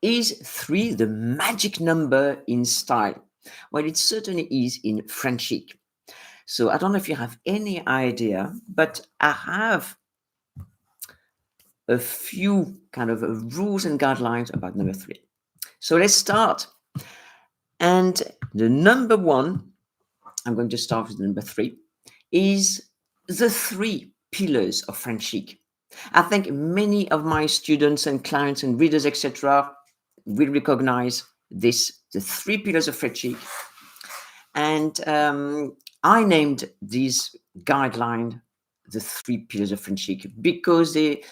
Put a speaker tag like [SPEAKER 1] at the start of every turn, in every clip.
[SPEAKER 1] Is 3 the magic number in style? Well, it certainly is in French chic. So I don't know if you have any idea, but I have a few kind of rules and guidelines about number 3. So let's start. And the number 1, I'm going to start with number 3, is the 3 pillars of French chic. I think many of my students and clients and readers, etc., will recognize this, the 3 pillars of French chic. And I named these guidelines the 3 pillars of French chic because they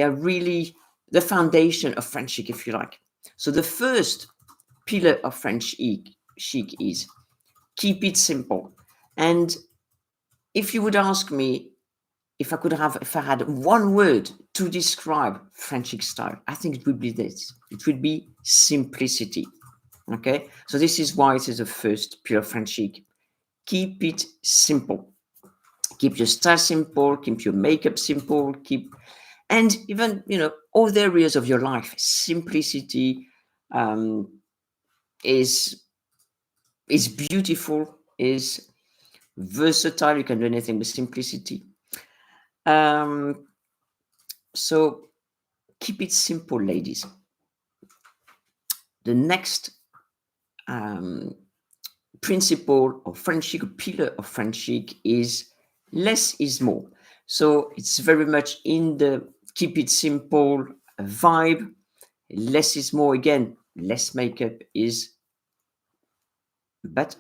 [SPEAKER 1] are really the foundation of French chic, if you like. So the first pillar of French chic is keep it simple. And if you would ask me if I had one word to describe French chic style, I think it would be this. It would be simplicity. Okay, so this is why it is the first pillar of French chic. Keep it simple. Keep your style simple. Keep your makeup simple. And even all the areas of your life. Simplicity is beautiful. Is versatile. You can do anything with simplicity. So keep it simple, ladies. The next principle of French chic, pillar of French chic is less is more. So it's very much in the keep it simple vibe. Less is more. Again, less makeup is better.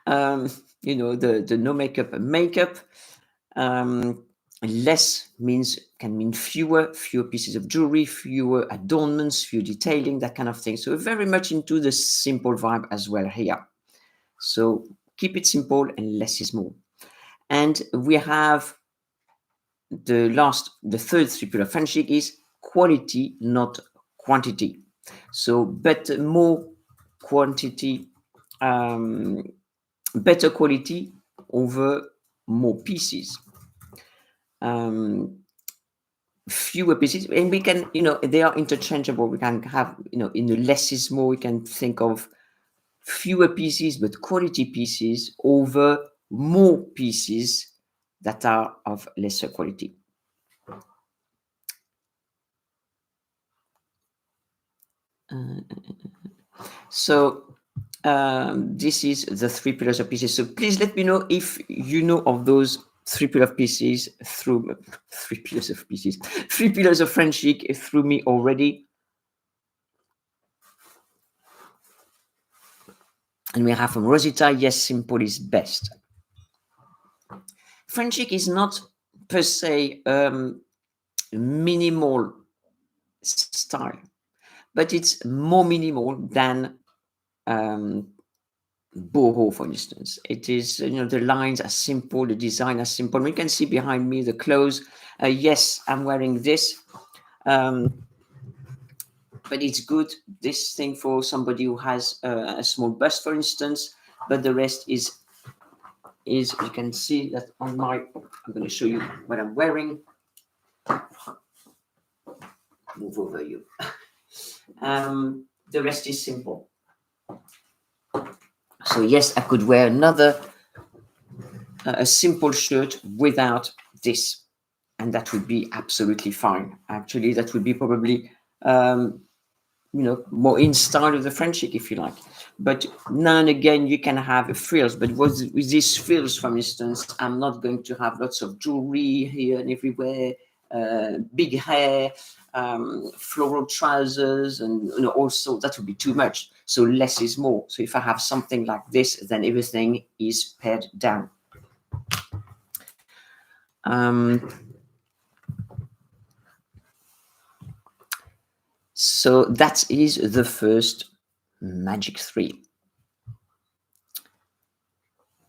[SPEAKER 1] The no makeup. Less can mean fewer pieces of jewelry, fewer adornments, fewer detailing, that kind of thing. So very much into the simple vibe as well here. So keep it simple and less is more. And we have the third 3 pillar of French chic is quality, not quantity. So better, more quantity, better quality over more pieces. Fewer pieces, and we can, they are interchangeable. We can have, in the less is more, we can think of fewer pieces but quality pieces over more pieces that are of lesser quality. So this is the 3 pillars of pieces. So please let me know if you know of those 3 pillars of pieces through 3 pillars of pieces, 3 pillars of French chic through me already. And we have from Rosita, yes, simple is best. French chic is not per se minimal style, but it's more minimal than boho, for instance. It is, the lines are simple, the design is simple. You can see behind me the clothes. Yes, I'm wearing this, but it's good, this thing, for somebody who has a small bust, for instance, but the rest is you can see that on I'm going to show you what I'm wearing. Move over you. The rest is simple. So yes, I could wear a simple shirt without this, and that would be absolutely fine. Actually, that would be probably more in style of the French chic, if you like. But now and again, you can have frills. But with these frills, for instance, I'm not going to have lots of jewelry here and everywhere, big hair, floral trousers, and also that would be too much. So less is more. So if I have something like this, then everything is pared down. So that is the first magic 3.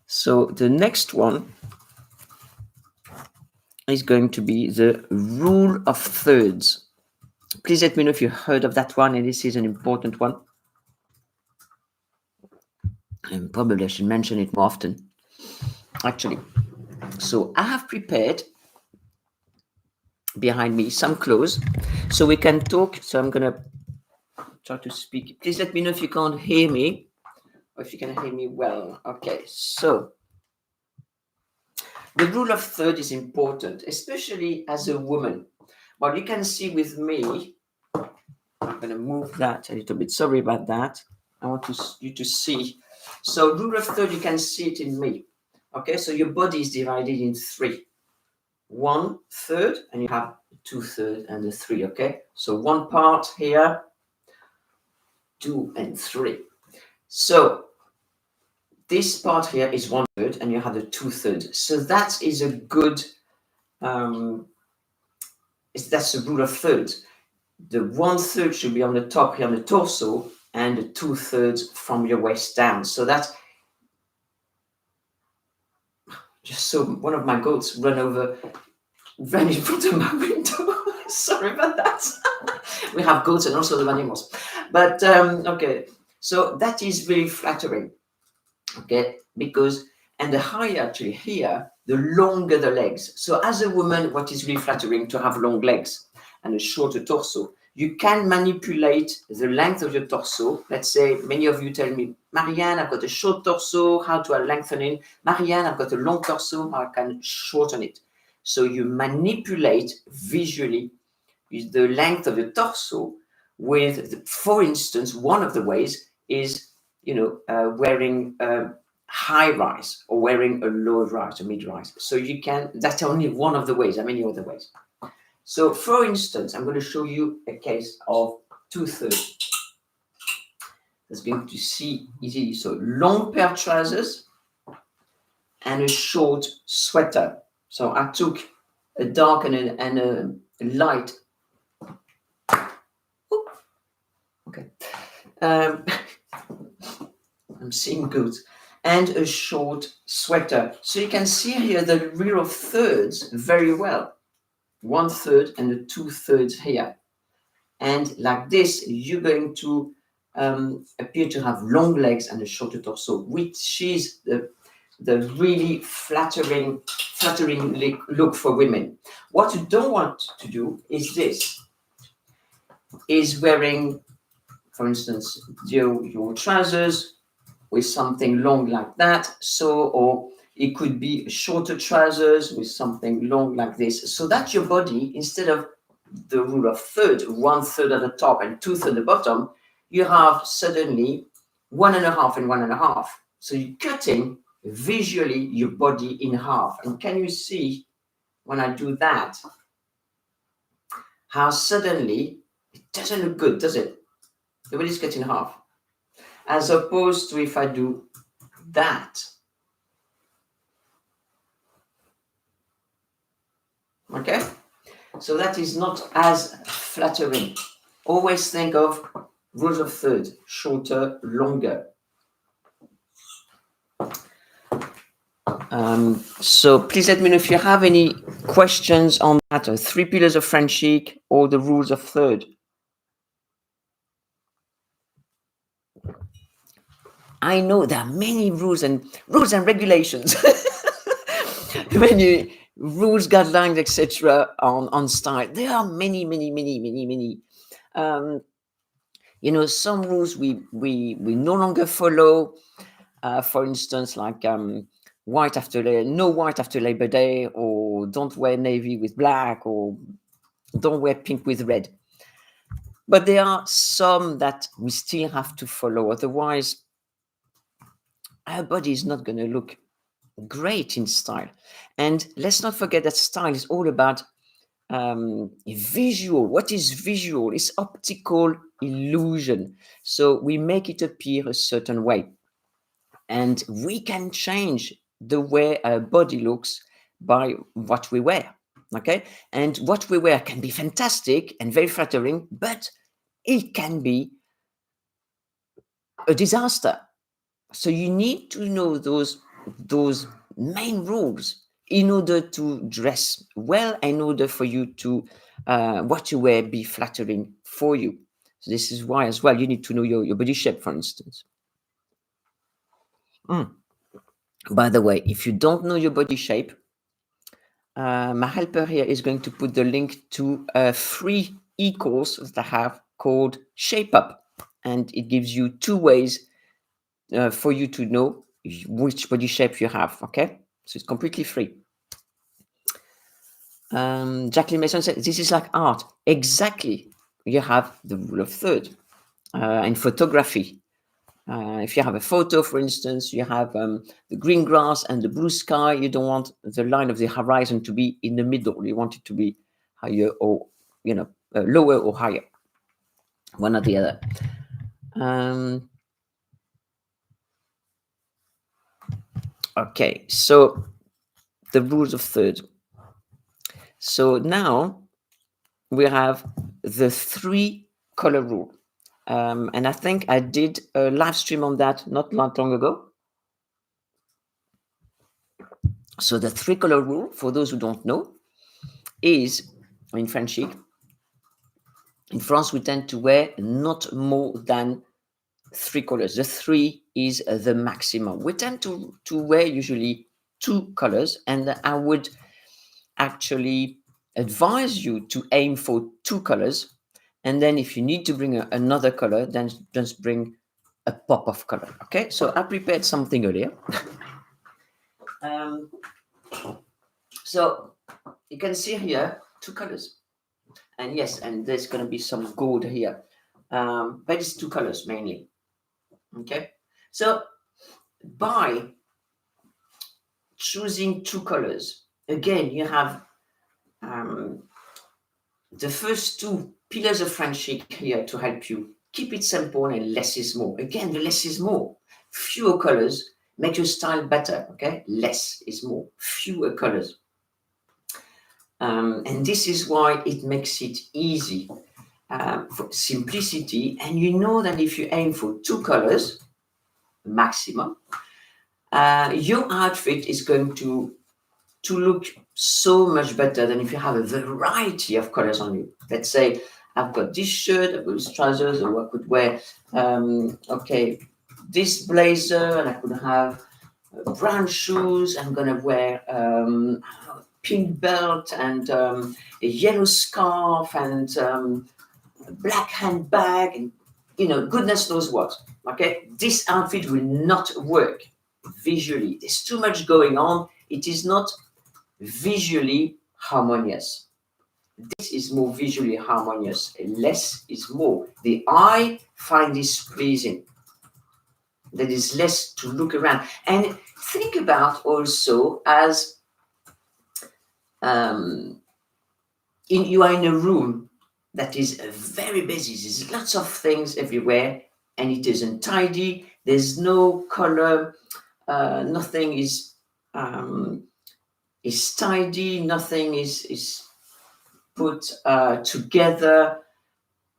[SPEAKER 1] So the next one is going to be the rule of thirds. Please let me know if you heard of that one, and this is an important one. And probably I should mention it more often, actually. So I have prepared behind me some clothes so we can talk. So I'm going to try to speak. Please let me know if you can't hear me or if you can hear me well. Okay, so the rule of third is important, especially as a woman. Well, you can see with me, I'm going to move that a little bit. Sorry about that. I want you to see. So rule of third, you can see it in me. Okay, so your body is divided in three. 1/3, and you have 2/3 and a 3. Okay, so one part here, 2 and 3. So this part here is 1/3, and you have the 2/3. So that is a good. That's the rule of thirds. The 1/3 should be on the top here on the torso, and the 2/3 from your waist down. So that's just so one of my goats ran in front of my window. Sorry about that. We have goats and also the animals. But okay, so that is really flattering. Okay, because and the higher actually here, the longer the legs. So as a woman, what is really flattering to have long legs and a shorter torso. You can manipulate the length of your torso. Let's say many of you tell me, Marianne, I've got a short torso, how do I lengthen it? Marianne, I've got a long torso, how I can shorten it. So you manipulate visually the length of your torso with, for instance, one of the ways is, wearing high rise or wearing a low rise or mid rise. So you can, that's only one of the ways, there are many other ways. So for instance, I'm going to show you a case of 2/3. That's going to see easily. So long pair trousers and a short sweater. So I took a dark and a light. Okay. I'm seeing good. And a short sweater. So you can see here the rule of thirds very well. 1/3 and the 2/3 here. And like this, you're going to appear to have long legs and a shorter torso, which is the really flattering look for women. What you don't want to do is this, is wearing, for instance, your trousers with something long like that. So, or it could be shorter trousers with something long like this. So that your body, instead of the rule of third, 1/3 at the top and 2/3 at the bottom, you have suddenly 1.5 and 1.5. So you're cutting visually your body in half. And can you see when I do that, how suddenly it doesn't look good, does it? The body's cut in half. As opposed to if I do that. Okay? So that is not as flattering. Always think of rules of third, shorter, longer. So please let me know if you have any questions on that, 3 pillars of French chic or the rules of third. I know there are many rules and regulations, many rules, guidelines, etc. on style. There are many. Some rules we no longer follow. For instance, like no white after Labor Day, or don't wear navy with black, or don't wear pink with red. But there are some that we still have to follow. Otherwise, our body is not going to look great in style. And let's not forget that style is all about visual. What is visual? It's optical illusion. So we make it appear a certain way. And we can change the way our body looks by what we wear. Okay? And what we wear can be fantastic and very flattering, but it can be a disaster. So you need to know those main rules in order to dress well, in order for you to what you wear be flattering for you. So this is why as well you need to know your body shape, for instance. By the way, if you don't know your body shape, my helper here is going to put the link to a free e-course that I have called Shape Up. and it gives you two ways for you to know which body shape you have. Okay, so it's completely free. Jacqueline Mason said, this is like art. Exactly. You have the rule of third. In photography, if you have a photo, for instance, you have the green grass and the blue sky. You don't want the line of the horizon to be in the middle. You want it to be higher or, lower or higher, one or the other. Okay, so the rules of third. So now we have the 3 color rule. And I think I did a live stream on that not long ago. So the 3 color rule, for those who don't know, is in French Chic. In France, we tend to wear not more than 3 colors. The 3 is the maximum. We tend to wear usually 2 colors, and I would actually advise you to aim for 2 colors. And then if you need to bring another color, then just bring a pop of color. Okay, so I prepared something earlier. So you can see here 2 colors. And yes, and there's going to be some gold here. But it's 2 colors mainly. Okay, so by choosing 2 colors, again, you have the first 2 pillars of French Chic here to help you. Keep it simple and less is more. Again, the less is more. Fewer colors make your style better, okay? Less is more. Fewer colors. And this is why it makes it easy for simplicity. And you know that if you aim for 2 colors, maximum, your outfit is going to look so much better than if you have a variety of colors on you. Let's say I've got this shirt, I've got these trousers, or I could wear, this blazer, and I could have brown shoes. I'm going to wear pink belt and a yellow scarf and a black handbag, and goodness knows what. Okay, this outfit will not work visually. There's too much going on. It is not visually harmonious. This is more visually harmonious. Less is more. The eye finds this pleasing. There is less to look around. And think about also as you are in a room that is very busy. There's lots of things everywhere, and it isn't tidy. There's no color. Nothing is tidy. Nothing is put together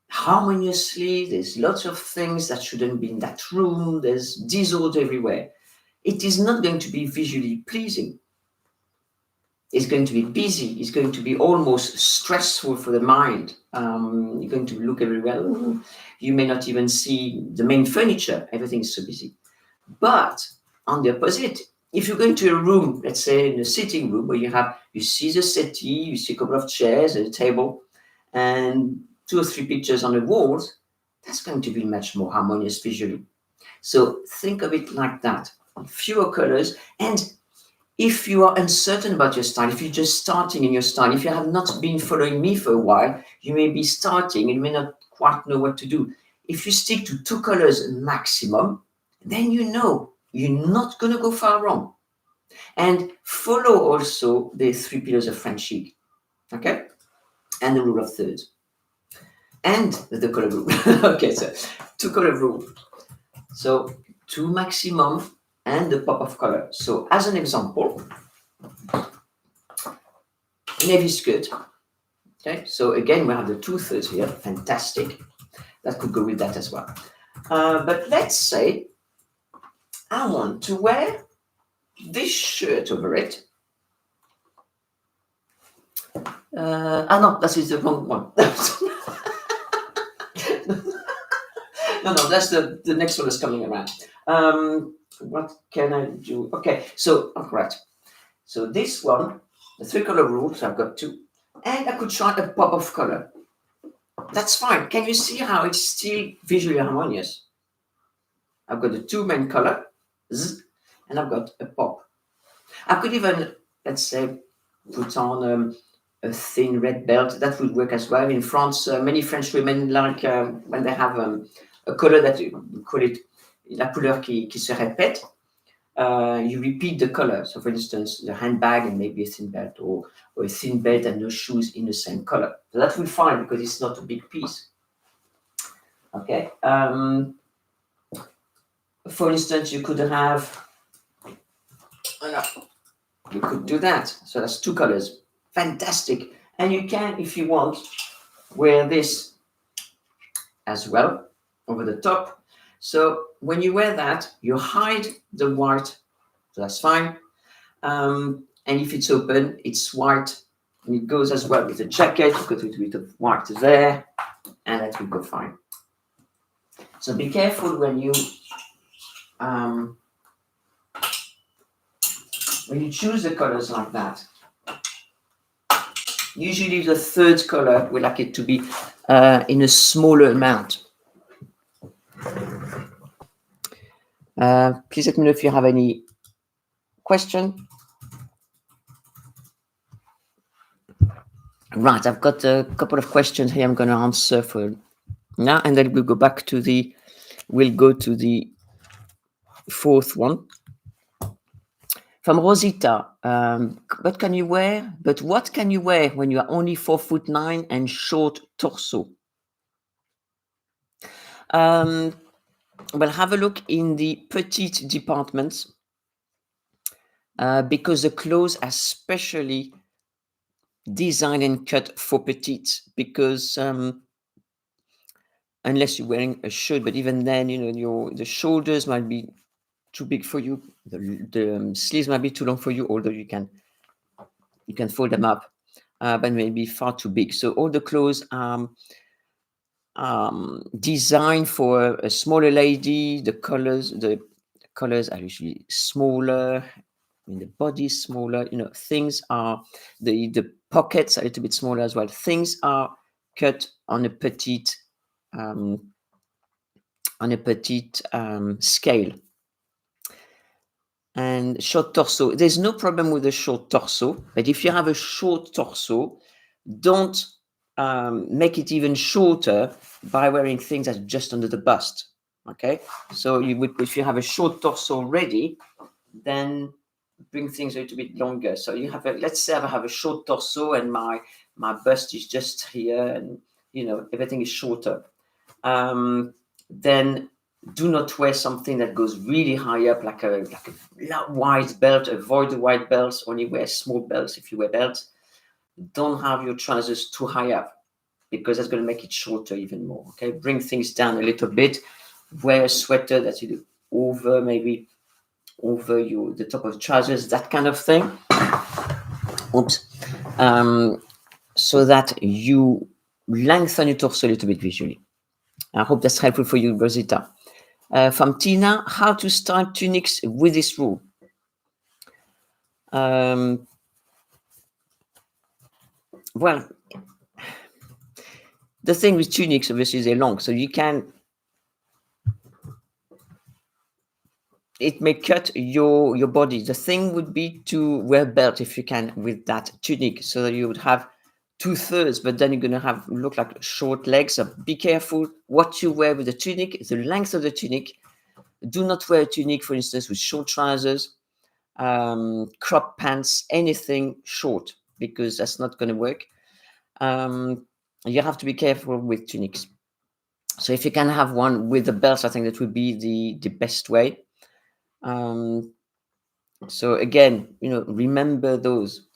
[SPEAKER 1] harmoniously. There's lots of things that shouldn't be in that room. There's disorder everywhere. It is not going to be visually pleasing. It's going to be busy. It's going to be almost stressful for the mind. You're going to look everywhere. You may not even see the main furniture. Everything's so busy. But on the opposite, if you're going to a room, let's say in a sitting room where you see the settee, you see a couple of chairs, a table, and 2 or 3 pictures on the walls, that's going to be much more harmonious visually. So think of it like that. Fewer colors. And if you are uncertain about your style, if you're just starting in your style, if you have not been following me for a while, you may be starting and may not quite know what to do. If you stick to 2 colors maximum, then you know you're not going to go far wrong. And follow also the 3 pillars of French Chic, okay? And the rule of thirds. And the color rule. Okay, so 2 color rule. So 2 maximum and the pop of color. So as an example, navy skirt. Okay, so again, we have the 2 thirds here. Fantastic. That could go with that as well. But let's say I want to wear this shirt over it. No, that is the wrong one. No, that's the next one is coming around. What can I do? Okay, so correct. So this one, the 3 color rule, so I've got 2. And I could try a pop of color. That's fine. Can you see how it's still visually harmonious? I've got the two main colors, and I've got a pop. I could even, let's say, put on a thin red belt. That would work as well. In France, many French women like when they have a color that we call it la couleur qui se répète. You repeat the color. So, for instance, the handbag and maybe a thin belt, or a thin belt and no shoes in the same color. So that will fine because it's not a big piece. Okay. For instance, you could have. Oh no, you could do that. So that's two colors. Fantastic. And you can, if you want, wear this as well over the top. So when you wear that, you hide the white. So that's fine. And if it's open, it's white. And it goes as well with the jacket. You've got a little bit of white there. And that will go fine. So be careful um, when you choose the colors like that. Usually the third color, we like it to be in a smaller amount. Please let me know if you have any question. Right, I've got a couple of questions here I'm going to answer for now, and then we'll go to the fourth one. From Rosita, what can you wear when you are only 4'9" and short torso? Well, have a look in the petite departments because the clothes are specially designed and cut for petites, because unless you're wearing a shirt, but even then, the shoulders might be too big for you, the sleeves might be too long for you, although you can fold them up, but maybe far too big. So all the clothes are designed for a smaller lady. The colors are usually smaller. The body is smaller. Things are the pockets are a little bit smaller as well. Things are cut on a petite scale. And short torso, there's no problem with a short torso, but if you have a short torso, don't make it even shorter by wearing things that's just under the bust. Okay, so if you have a short torso already, then bring things a little bit longer. So you have let's say I have a short torso and my bust is just here, and everything is shorter. Then do not wear something that goes really high up, like a wide belt. Avoid the wide belts. Only wear small belts if you wear belts. Don't have your trousers too high up, because that's going to make it shorter even more. Okay, bring things down a little bit. Wear a sweater that's maybe over the top of the trousers, that kind of thing. Oops. So that you lengthen your torso a little bit visually. I hope that's helpful for you, Rosita. From Tina, how to style tunics with this rule? Well, the thing with tunics, obviously, they're long, so it may cut your body. The thing would be to wear a belt if you can with that tunic, so that you would have 2/3, but then you're going to look like short legs. So be careful what you wear with the tunic, the length of the tunic. Do not wear a tunic, for instance, with short trousers, crop pants, anything short, because that's not going to work. You have to be careful with tunics. So if you can have one with the belts, I think that would be the best way. So again, remember those,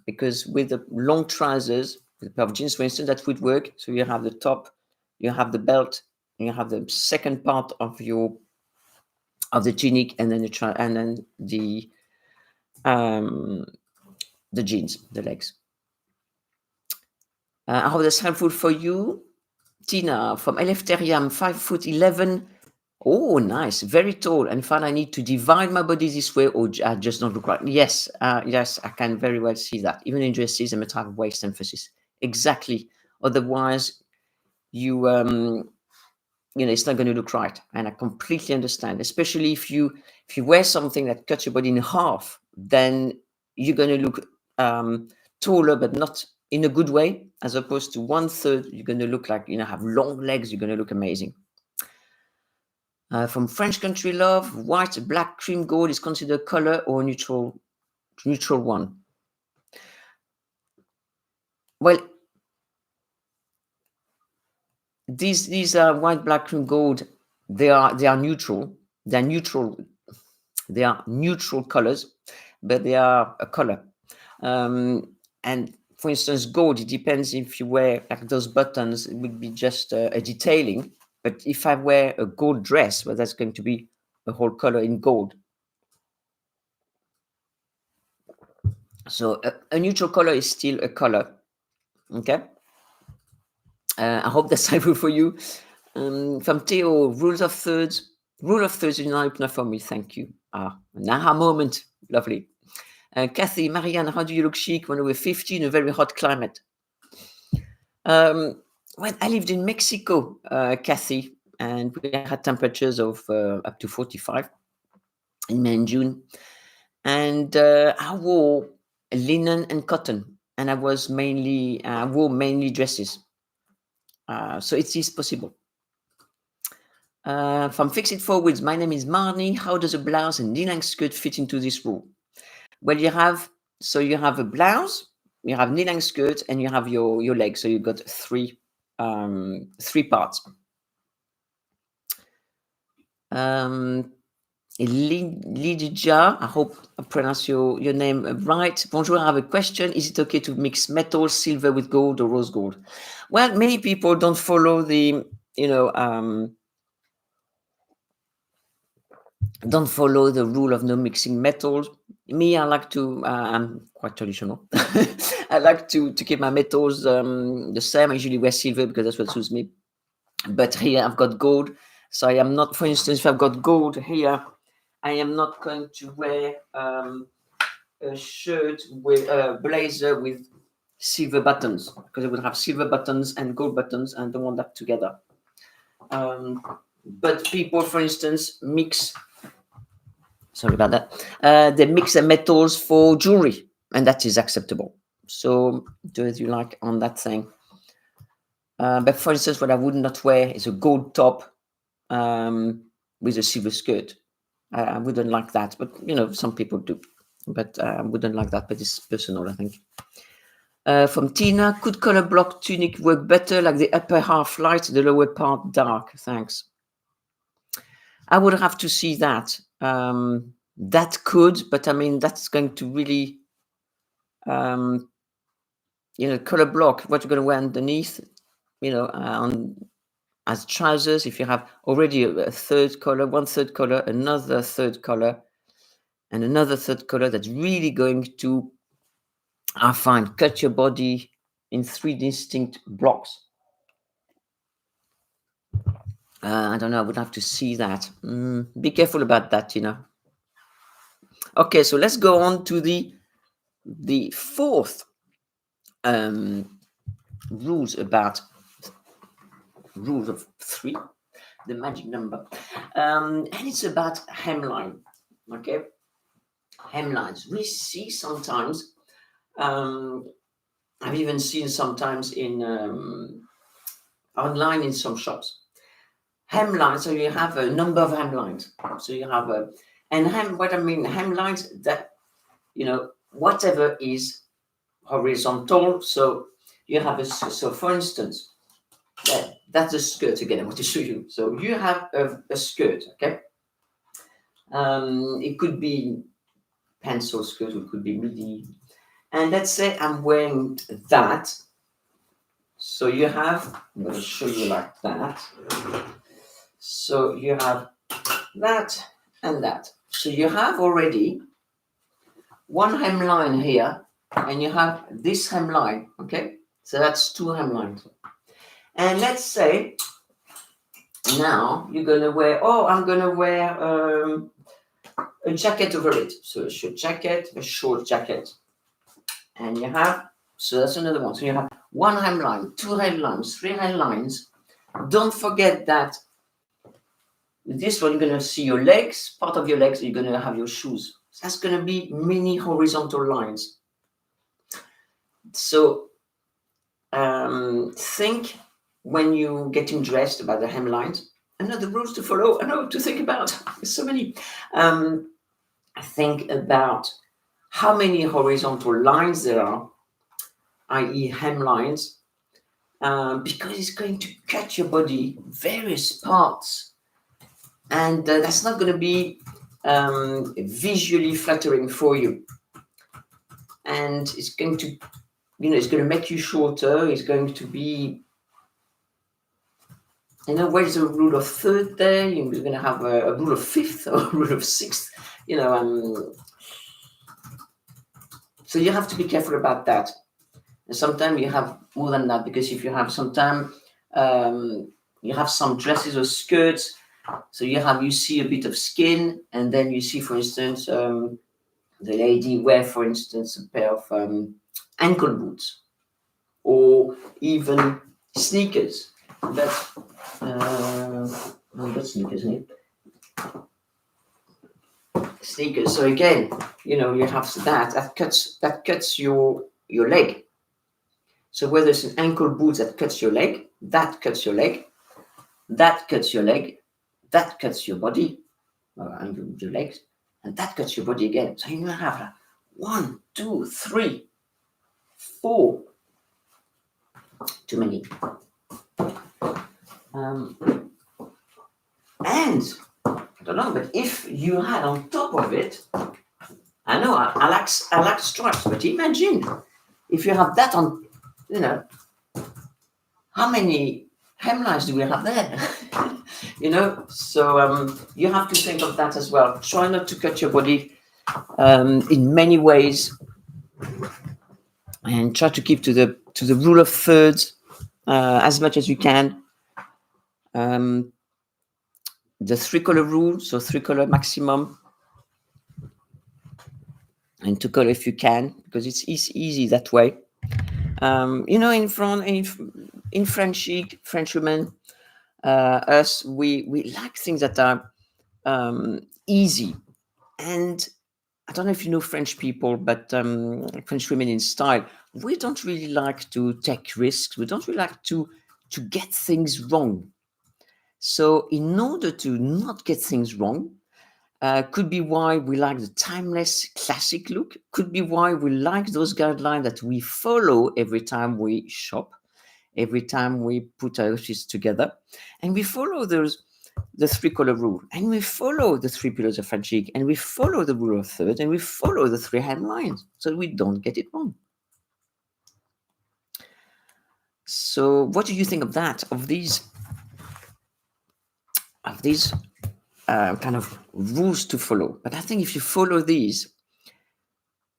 [SPEAKER 1] because with the long trousers, with a pair of jeans, for instance, that would work. So you have the top, you have the belt, and you have the second part of the tunic, and then the jeans, the legs. I hope that's helpful for you. Tina from Eleftherium, 5'11". Oh, nice, very tall. And fine, I need to divide my body this way, or I just don't look right. Yes, yes, I can very well see that. Even in dresses, I'm a type of waist emphasis. Exactly. Otherwise, it's not going to look right. And I completely understand, especially if you wear something that cuts your body in half, then you're going to look taller, but not in a good way, as opposed to 1/3, you're going to look like, have long legs, you're going to look amazing. From French Country Love, white, black, cream, gold is considered color or neutral one? Well, these are white, black, cream, gold. They are neutral. They're neutral. They are neutral colors, but they are a color. And for instance, gold, it depends if you wear like those buttons, it would be just a detailing. But if I wear a gold dress, well, that's going to be a whole color in gold. So a neutral color is still a color. Okay. I hope that's helpful for you. From Theo, rule of thirds is not for me. Thank you. An aha moment. Lovely. Kathy, Marianne, how do you look chic when we were 50 in a very hot climate? Well, I lived in Mexico, Kathy, and we had temperatures of up to 45 in May and June. And I wore linen and cotton, and I wore mainly dresses. So it is possible. From Fix It Forwards, my name is Marnie. How does a blouse and knee-length skirt fit into this rule? Well, you have a blouse, you have knee-length skirt, and you have your legs. So you've got three parts. Lidija, I hope I pronounce your name right. Bonjour, I have a question. Is it okay to mix metal, silver with gold or rose gold? Well, many people don't follow the, don't follow the rule of no mixing metals. Me, I like to, I'm quite traditional. I like to keep my metals the same. I usually wear silver because that's what suits me. But here I've got gold. So I am not, for instance, if I've got gold here, I am not going to wear a shirt with a blazer with silver buttons, because I would have silver buttons and gold buttons, and I don't want that together. But people, for instance, sorry about that, they mix the metals for jewelry, and that is acceptable. So do as you like on that thing. But for instance, what I would not wear is a gold top with a silver skirt. I wouldn't like that, but some people do. But I wouldn't like that, but it's personal, I think. From Tina, could color block tunic work better, like the upper half light, the lower part dark? Thanks. I would have to see that. That could, but I mean, that's going to really, color block what you're going to wear underneath, as trousers. If you have already a third color, 1/3 color, another third color, and another third color, that's really going to, I find, cut your body in 3 distinct blocks. I don't know. I would have to see that. Be careful about that, Okay, so let's go on to the fourth rules of 3, the magic number, and it's about hemline. Okay, hemlines. We see sometimes. I've even seen sometimes in online in some shops. Hemlines, so you have a number of hemlines. So you have what I mean, hemlines, that, whatever is horizontal. So you have so for instance, that's a skirt again. I want to show you. So you have a skirt, okay? It could be pencil skirt, it could be midi. And let's say I'm wearing that. So you have, I'm going to show you like that. So you have that and that. So you have already one hemline here, and you have this hemline, okay? So that's 2 hemlines. And let's say now you're going to wear, I'm going to wear a jacket over it. So a short jacket, a short jacket. And you have, so that's another one. So you have 1 hemline, 2 hemlines, 3 hemlines, Don't forget that this one, you're going to see your legs, part of your legs, you're going to have your shoes. That's going to be mini horizontal lines. So think when you're getting dressed about the hemlines. Another rules to follow. I know to think about. There's so many. Think about how many horizontal lines there are, i.e., hemlines, because it's going to cut your body various parts, and that's not going to be visually flattering for you, and it's going to, it's going to make you shorter. It's going to be, where's the rule of third there? You're going to have a rule of fifth or a rule of sixth, so you have to be careful about that. And sometimes you have more than that, because if you have sometimes you have some dresses or skirts, so you see a bit of skin, and then you see, for instance, the lady wear, for instance, a pair of ankle boots, or even sneakers. That's sneakers, isn't it? Sneakers. So again, you have that cuts your leg. So whether it's an ankle boot that cuts your leg, that cuts your leg, that cuts your leg, that cuts your body, and your legs, and that cuts your body again. So you have 1, 2, 3, 4. Too many. And I don't know, but if you had on top of it, I know I like stripes, but imagine if you have that on, how many hemlines do we have there? So you have to think of that as well. Try not to cut your body in many ways, and try to keep to the rule of thirds as much as you can. The 3-color rule, so 3-color maximum, and 2-color if you can, because it's easy that way. In French chic, French women, us, we like things that are easy. And I don't know if you know French people, but French women in style, we don't really like to take risks. We don't really like to get things wrong. So in order to not get things wrong, could be why we like the timeless classic look, could be why we like those guidelines that we follow every time we shop, every time we put our outfits together, and we follow the 3-color rule, and we follow the 3 pillars of French chic, and we follow the rule of thirds, and we follow the 3 hemlines, so we don't get it wrong. So what do you think of that, of these kind of rules to follow? But I think if you follow these,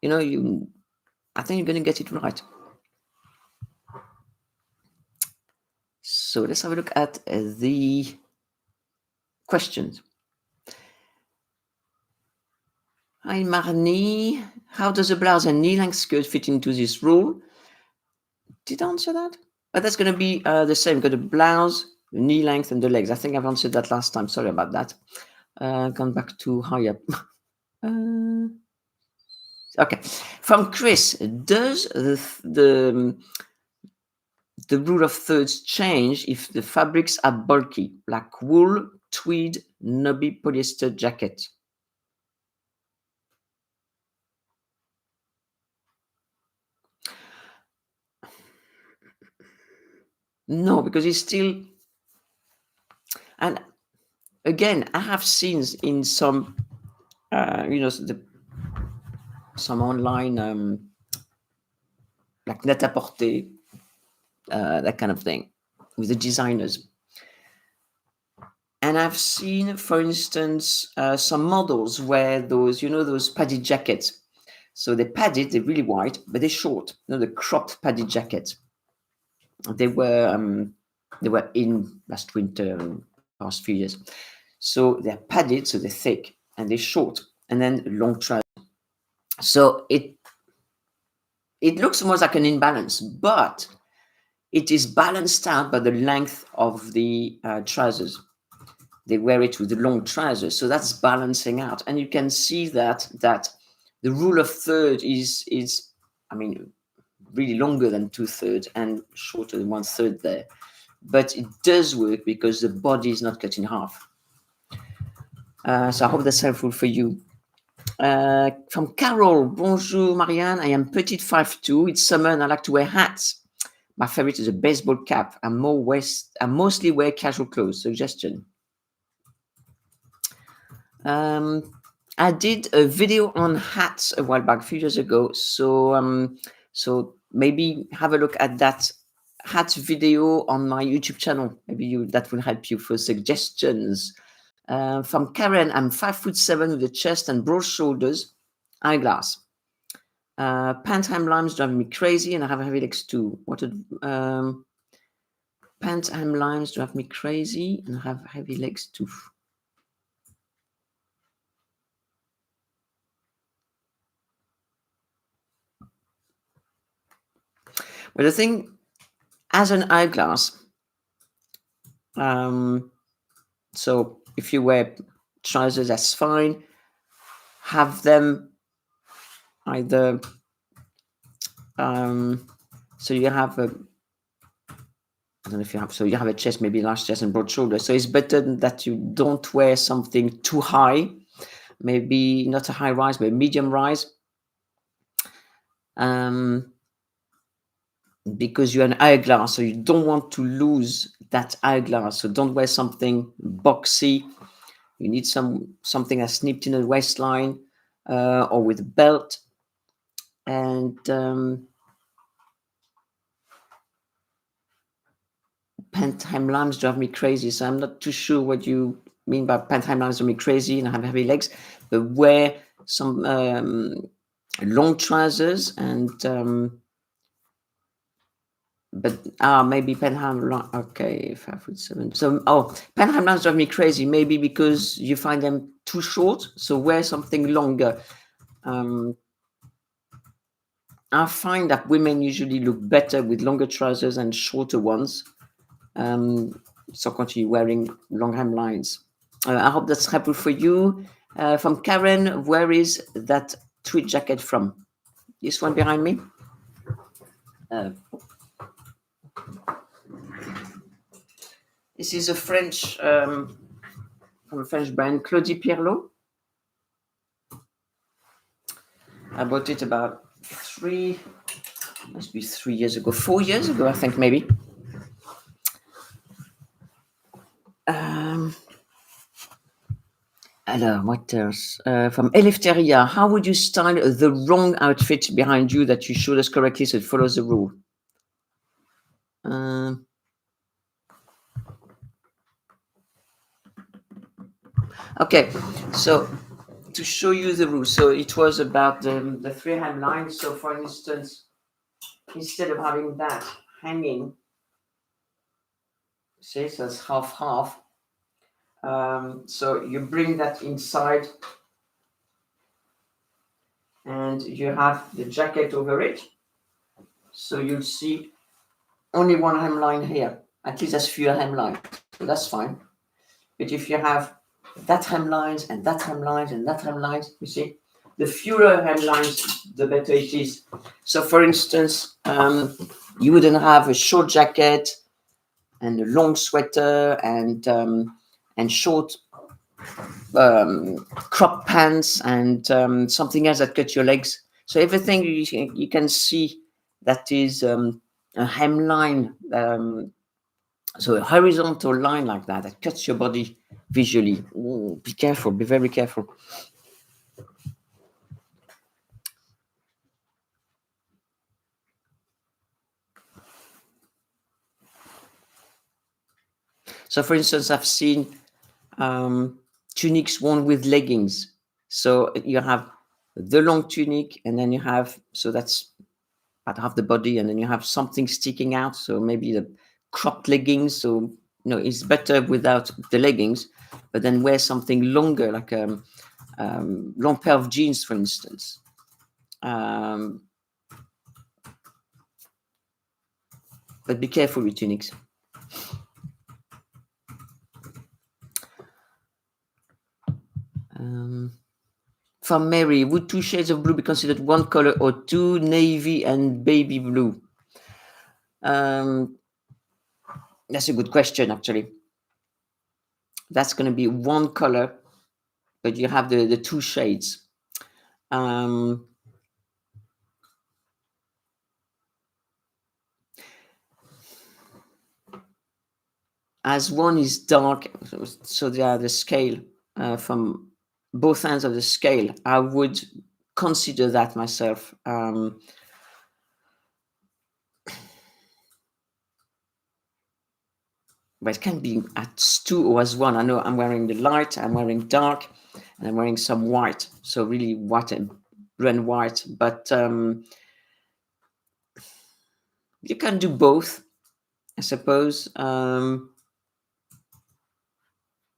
[SPEAKER 1] I think you're going to get it right. So let's have a look at the questions. Hi Marnie, how does a blouse and knee-length skirt fit into this rule? Did I answer that? But that's going to be the same. We've got the blouse, the knee length, and the legs. I think I've answered that last time. Sorry about that. Come back to higher. Okay. From Chris, does the rule of thirds change if the fabrics are bulky, like wool, tweed, knobby polyester jacket? No, because it's still, and again, I have seen in some, some online, like Net-a-Porter, that kind of thing, with the designers. And I've seen, for instance, some models wear those padded jackets. So they're padded, they're really wide, but they're short. The cropped padded jackets. They were in last winter, past few years. So they're padded, so they're thick, and they're short, and then long trousers. So it looks almost like an imbalance, but it is balanced out by the length of the trousers. They wear it with the long trousers, so that's balancing out. And you can see that the rule of third is, I mean, really longer than 2/3 and shorter than 1/3 there. But it does work because the body is not cut in half. So I hope that's helpful for you. From Carol, bonjour Marianne, I am petite 5'2". It's summer and I like to wear hats. My favorite is a baseball cap. I mostly wear casual clothes. Suggestion. I did a video on hats a while back, a few years ago. So maybe have a look at that hat video on my YouTube channel. Maybe that will help you for suggestions. From Karen, I'm 5'7" with a chest and broad shoulders, eyeglass. Pant hemlines drive me crazy, and I have heavy legs too. Pant hemlines drive me crazy, and I have heavy legs too. But the thing, as an eyeglass, so if you wear trousers, that's fine. Have them either, so you have a, I don't know if you have, so you have a chest, maybe large chest and broad shoulders. So it's better that you don't wear something too high, maybe not a high rise, but medium rise. Because you're an eyeglass, so you don't want to lose that eyeglass. So don't wear something boxy. You need something that's snipped in the waistline or with a belt. And pant hemlines drive me crazy. So I'm not too sure what you mean by pant hemlines drive me crazy and I have heavy legs. But wear some long trousers and but maybe Penham. Okay, 5'7". So Penham drive me crazy. Maybe because you find them too short. So wear something longer. I find that women usually look better with longer trousers and shorter ones. So continue wearing long hemlines. I hope that's helpful for you. From Karen, where is that tweed jacket from? This one behind me. This is a French, from a French brand, Claudie Pierlot. I bought it about 4 years ago, I think, maybe. What else? From Eleftheria, how would you style the wrong outfit behind you that you showed us correctly so it follows the rule? Okay, so to show you the rule, so it was about the 3 hemlines. So for instance, instead of having that hanging, see, so it's half. So you bring that inside and you have the jacket over it. So you'll see only one hemline here. At least there's fewer hemlines. So that's fine. But if you have that hemlines and that hemlines and that hemlines, you see, the fewer hemlines, the better it is. So for instance, you wouldn't have a short jacket and a long sweater and short crop pants and something else that cuts your legs. So everything you can see that is a hemline, so a horizontal line like that cuts your body visually. Ooh, be careful, be very careful. So for instance, I've seen tunics worn with leggings. So you have the long tunic and then you have, so that's about half the body, and then you have something sticking out. So maybe the cropped leggings. So it's better without the leggings, but then wear something longer, like a long pair of jeans, for instance. But be careful with tunics. From Mary, would 2 shades of blue be considered one color or 2, navy and baby blue? That's a good question, actually. That's going to be one color, but you have the 2 shades. As one is dark, so they are the scale from both ends of the scale. I would consider that myself. But it can be as 2 or as 1. I know I'm wearing the light, I'm wearing dark, and I'm wearing some white. So really white and red white. But you can do both, I suppose.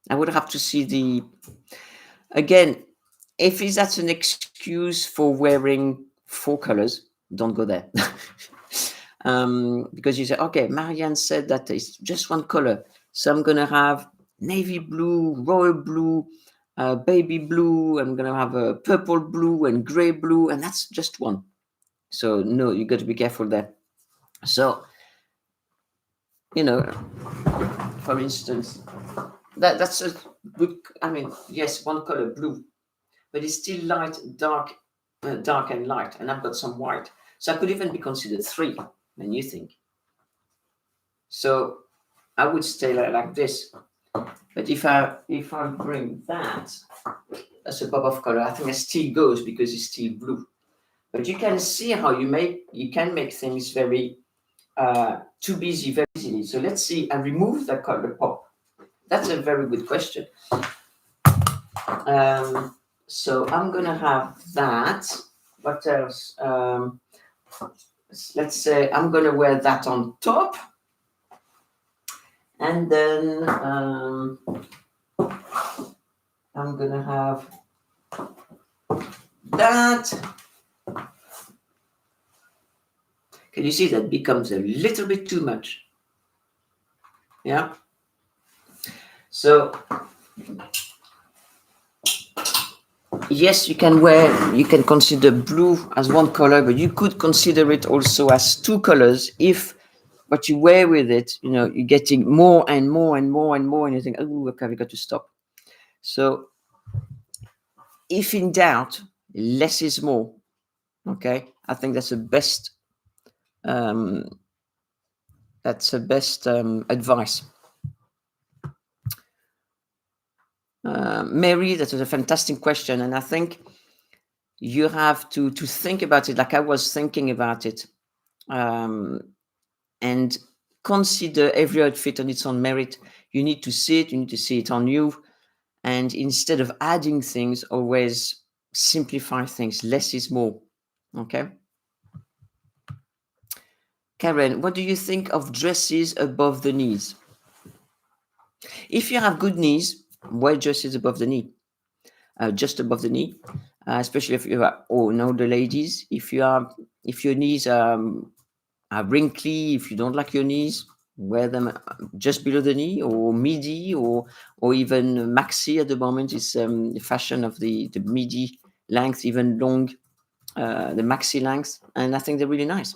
[SPEAKER 1] I would have to see the... Again, if that's an excuse for wearing 4 colors, don't go there. Because you say, okay, Marianne said that it's just one color. So I'm going to have navy blue, royal blue, baby blue. I'm going to have a purple blue and gray blue. And that's just one. So no, you got to be careful there. So, for instance, that's a good, yes, one color, blue, but it's still light, dark, dark and light. And I've got some white. So I could even be considered 3 when you think. So I would stay like this. But if I bring that as a pop of color, I think it still goes because it's still blue. But you can see how you can make things very too busy very easily. So let's see. I remove the color pop. That's a very good question. So I'm gonna have that. What else? Let's say I'm gonna wear that on top. And then I'm gonna have that. Can you see that becomes a little bit too much? Yeah. So yes, you can consider blue as one color, but you could consider it also as 2 colors if what you wear with it, you're getting more and more and more and more, and you think, oh, okay, we got to stop. So if in doubt, less is more. Okay, I think that's the best. Advice. Mary, that was a fantastic question, and I think you have to think about it like I was thinking about it, and consider every outfit on its own merit. You need to see it on you, and instead of adding things, always simplify things. Less is more. Okay. Karen, what do you think of dresses above the knees? If you have good knees, wear dresses above the knee, just above the knee, especially if you are older ladies. If your knees are wrinkly, if you don't like your knees, wear them just below the knee, or midi, or even maxi. At the moment is the fashion of the midi length, even long, the maxi length, and I think they're really nice.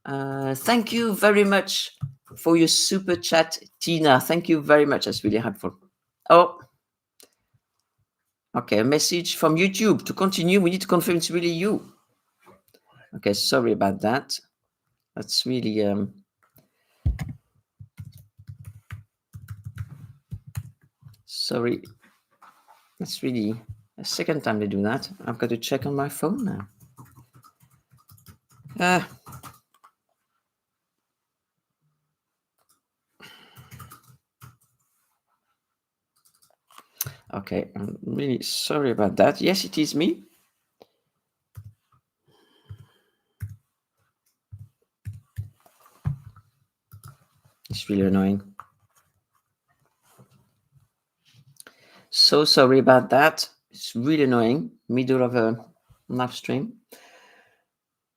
[SPEAKER 1] Thank you very much for your super chat, Tina. Thank you very much. That's really helpful. Oh, okay. A message from YouTube. To continue, we need to confirm it's really you. Okay, sorry about that. That's really sorry. That's really a second time they do that. I've got to check on my phone now. Okay, I'm really sorry about that. Yes, it is me. It's really annoying. So sorry about that. It's really annoying. Middle of a live stream.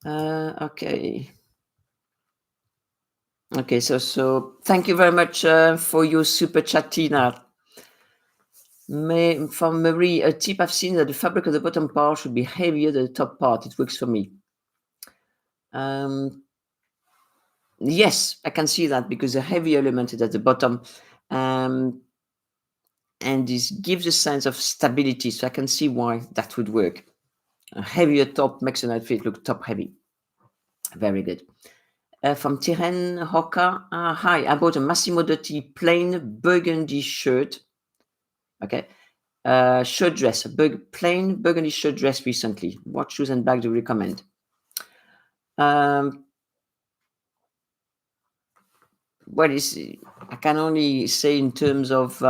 [SPEAKER 1] Okay. Okay, so thank you very much for your super chat, Tina. From Marie, a tip I've seen that the fabric of the bottom part should be heavier than the top part. It works for me. Yes, I can see that because the heavy element is at the bottom, and this gives a sense of stability. So I can see why that would work. A heavier top makes an outfit look top heavy. Very good. From Tiren Hoka, hi, I bought a Massimo Dutti plain burgundy shirt. Okay. Shirt dress, plain burgundy shirt dress recently. What shoes and bag do you recommend? Well, I can only say in terms of,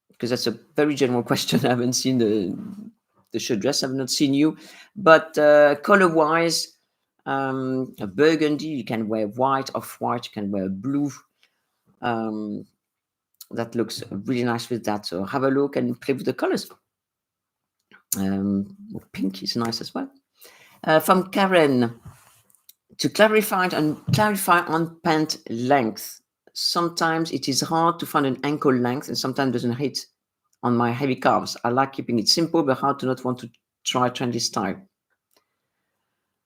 [SPEAKER 1] because that's a very general question. I haven't seen the shirt dress. I've not seen you, but color wise, a burgundy, you can wear white, off white, you can wear blue. That looks really nice with that. So have a look and play with the colors. Pink is nice as well. From Karen, to clarify on pant length. Sometimes it is hard to find an ankle length, and sometimes doesn't hit on my heavy calves. I like keeping it simple, but hard to not want to try trendy style.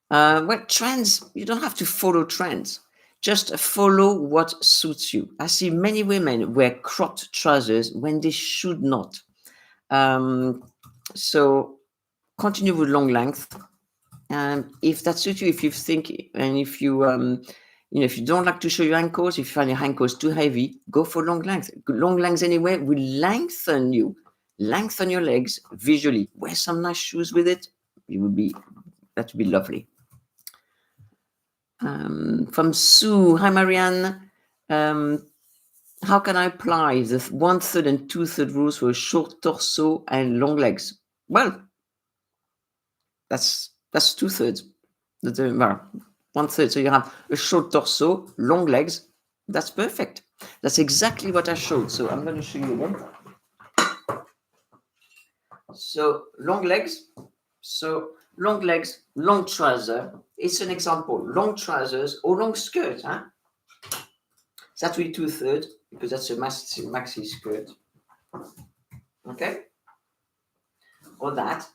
[SPEAKER 1] Well, trends, you don't have to follow trends. Just follow what suits you. I see many women wear cropped trousers when they should not. So continue with long length. If that suits you, if you think, and if you, if you don't like to show your ankles, if you find your ankles too heavy, go for long length. Long lengths anyway will lengthen you, lengthen your legs visually. Wear some nice shoes with it. That would be lovely. From Sue, hi Marianne. How can I apply the 1/3 and 2/3 rules for a short torso and long legs? Well, that's 2/3. Well, 1/3. So you have a short torso, long legs. That's perfect. That's exactly what I showed. So I'm going to show you again. So long legs. So long legs, long trouser. It's an example. Long trousers or long skirt. Huh? That will be 2/3 because that's a maxi skirt. Okay. Or that.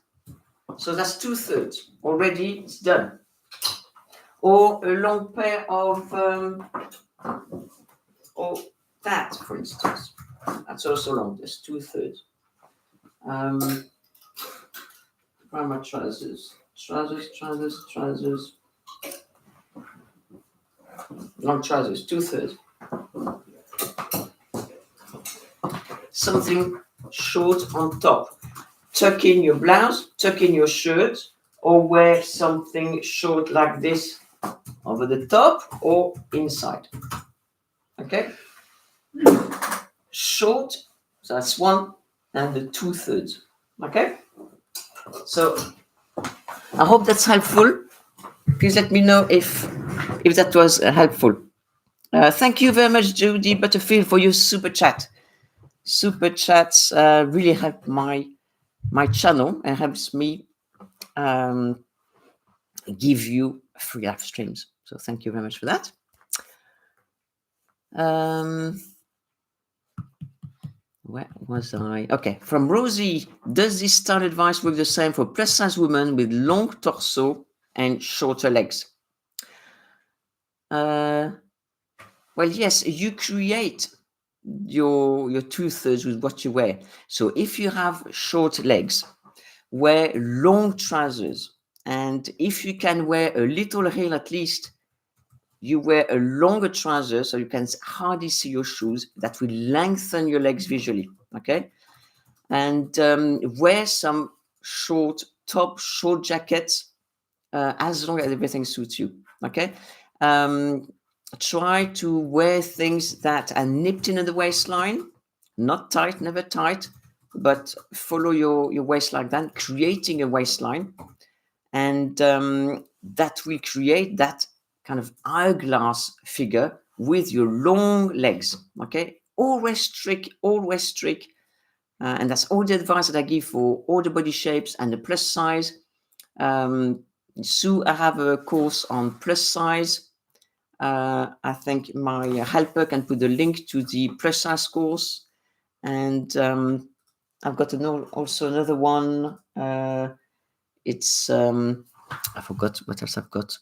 [SPEAKER 1] So that's 2/3. Already it's done. Or a long pair of, or that, for instance. That's also long. That's 2/3. Primer trousers. Trousers. Long trousers, 2/3. Something short on top. Tuck in your blouse, tuck in your shirt, or wear something short like this over the top or inside. Okay? Short, so that's 1 and the 2/3. Okay? So I hope that's helpful. Please let me know if that was helpful. Thank you very much, Judy Butterfield, for your super chat. Super chats really help my channel and helps me give you free live streams. So thank you very much for that. Where was I? Okay, from Rosie, does this style advice work the same for plus size women with long torso and shorter legs? Well, yes, you create your 2/3 with what you wear. So if you have short legs, wear long trousers, and if you can wear a little heel at least, you wear a longer trouser so you can hardly see your shoes. That will lengthen your legs visually. Okay, and wear some short top, short jackets, as long as everything suits you. Okay. Try to wear things that are nipped in at the waistline, not tight, never tight, but follow your waistline, then creating a waistline, and that will create that kind of hourglass figure with your long legs. Okay, always strict, and that's all the advice that I give for all the body shapes and the plus size. Sue, I have a course on plus size. I think my helper can put the link to the precise course. And I've got also another one. It's I forgot what else I've got.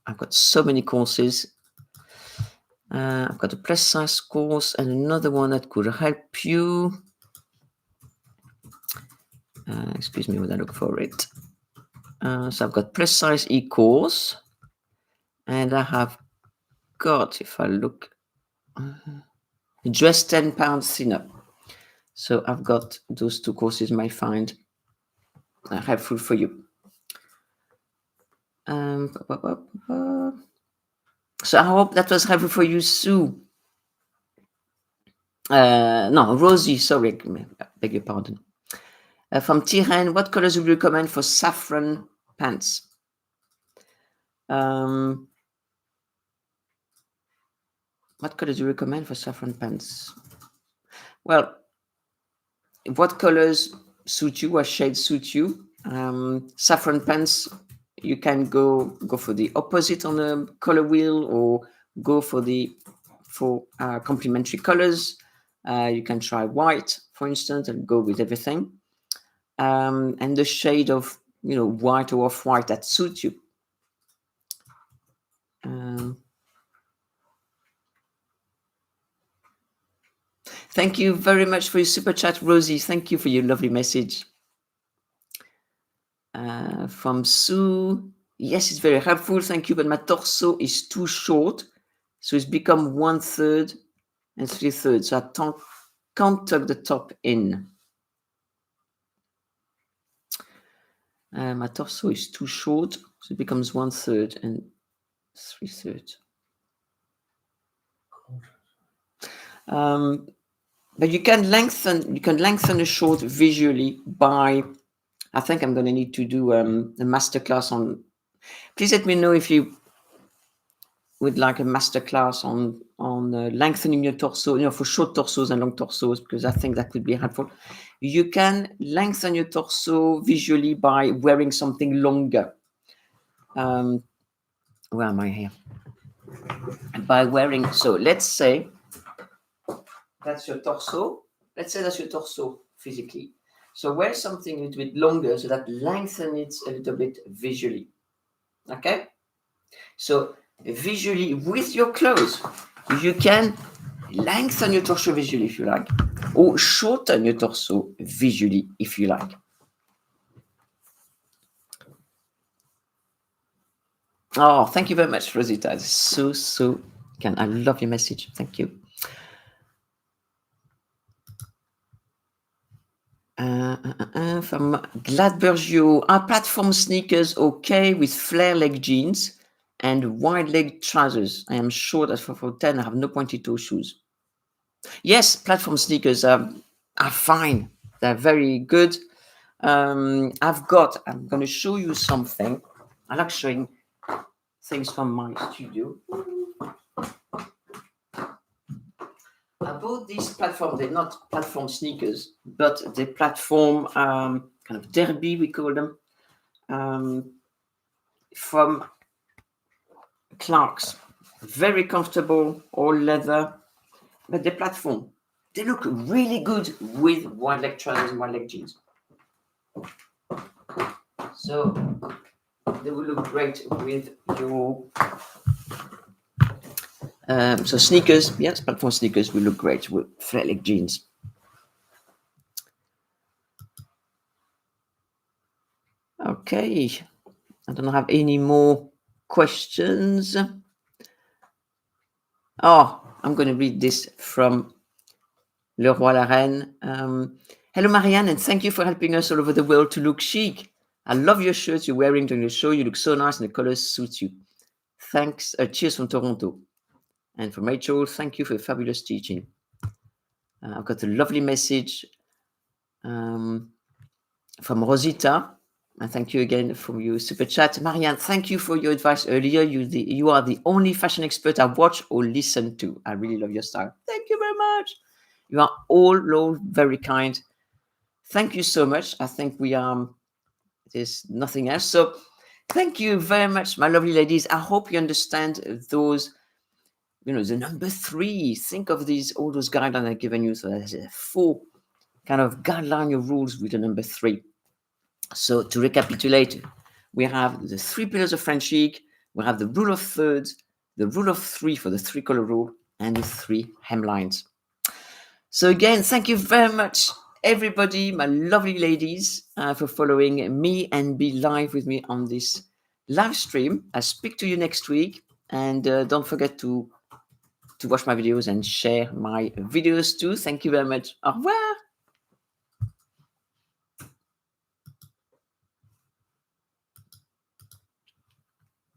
[SPEAKER 1] I've got so many courses. I've got a precise course and another one that could help you. Excuse me while I look for it. So I've got precise e-course, and I have got, if I look, just £10 thinner. So I've got those two courses might find helpful for you. So I hope that was helpful for you, Sue. No, Rosie, sorry, beg your pardon. From Tiren, what colors would you recommend for saffron pants? What colors do you recommend for saffron pants? Well, what colors suit you? What shades suit you? Saffron pants, you can go for the opposite on a color wheel, or go for complementary colors. You can try white, for instance, and go with everything. And the shade of white or off-white that suits you. Thank you very much for your super chat, Rosie. Thank you for your lovely message. From Sue, yes, it's very helpful. Thank you, but my torso is too short, so it's become 1/3 and 3/3. So I can't tuck the top in. My torso is too short, so it becomes 1/3 and 3/3. But you can lengthen a short visually by. I think I'm going to need to do a masterclass on. Please let me know if you would like a masterclass on lengthening your torso, for short torsos and long torsos, because I think that could be helpful. You can lengthen your torso visually by wearing something longer. Where am I here? By wearing, so let's say that's your torso. Let's say that's your torso physically. So wear something a little bit longer so that lengthens it a little bit visually. Okay? So visually with your clothes, you can lengthen your torso visually if you like, or shorten your torso visually if you like. Oh, thank you very much, Rosita. It's so kind. I love your message. Thank you. From Glad Bergio, are platform sneakers okay with flare leg jeans and wide leg trousers? I am sure that for 10 I have no pointy toe shoes. Yes, platform sneakers are fine. They're very good. I'm going to show you something. I like showing things from my studio. I bought these platforms. They're not platform sneakers, but they're platform kind of derby, we call them, from Clark's. Very comfortable, all leather, but the platform. They look really good with wide leg trousers and wide leg jeans. So they will look great with your. So sneakers, yes, platform sneakers will look great with flat leg jeans. Okay, I don't have any more questions. Oh, I'm going to read this from Le Roi la Reine. Hello, Marianne, and thank you for helping us all over the world to look chic. I love your shirts you're wearing during the show. You look so nice and the colors suit you. Thanks. Cheers from Toronto. And from Rachel, thank you for your fabulous teaching. I've got a lovely message from Rosita. And thank you again for your super chat. Marianne, thank you for your advice earlier. You are the only fashion expert I watch or listen to. I really love your style. Thank you very much. You are all very kind. Thank you so much. I think there's nothing else. So Thank you very much, my lovely ladies. I hope you understand those, the number 3. Think of these, all those guidelines I've given you. So there's 4 kind of guideline of rules with the number 3. So to recapitulate, we have the 3 pillars of French chic, we have the rule of thirds, the rule of 3 for the 3 color rule, and the 3 hemlines. So again, thank you very much, everybody, my lovely ladies, for following me and be live with me on this live stream. I'll speak to you next week, and don't forget to watch my videos and share my videos too. Thank you very much. Au revoir.